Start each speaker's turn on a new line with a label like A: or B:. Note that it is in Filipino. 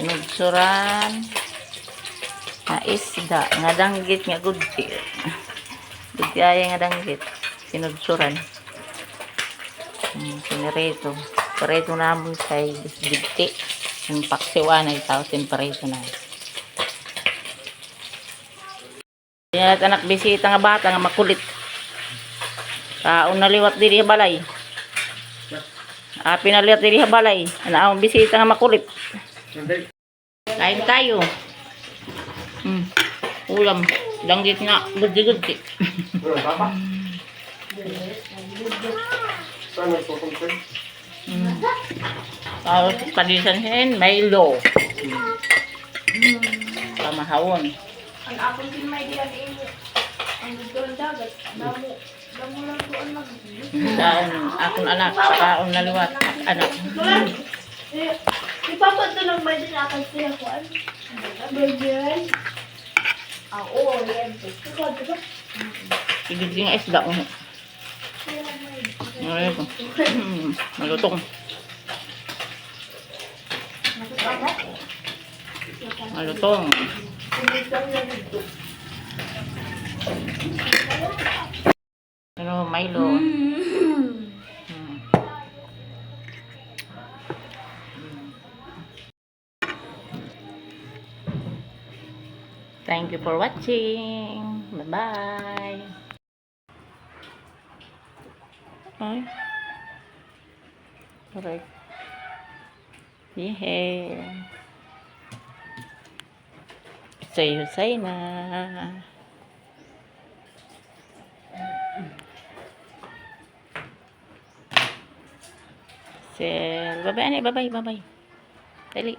A: Sinudsuran. Na isda. Nga danggit nga gudti. Gudti ay nga danggit. Sinudsuran. Sinirito. Parito naman sa digti. Yung paksiwan ay tao sinparito na. Yan at anak bisita nga bata nga makulit. Kaon naliwat diri sa balay. Pinaliwat diri sa balay. Ano bisita nga makulit. Kain tayo. Ulam. Langgit nga. Guddi-guddi. Tapos padisan sin Milo. Pamahawon.
B: Ang akong din may diyan ang gusto ng dagat. Damo lang doon
A: Kaon akong anak. Kaon naliwat. Anak.
B: Ipapad na lang may din akan siya ko. Bagyan. Oo, yan. Ikaw, diba?
A: Sigid nga isda. Ito. Malutong. Malutong. Pero Milo. Thank you for watching. Bye-bye. Ay. Correct. Yeah. Say na. Bye-bye. Bye-bye. Dali.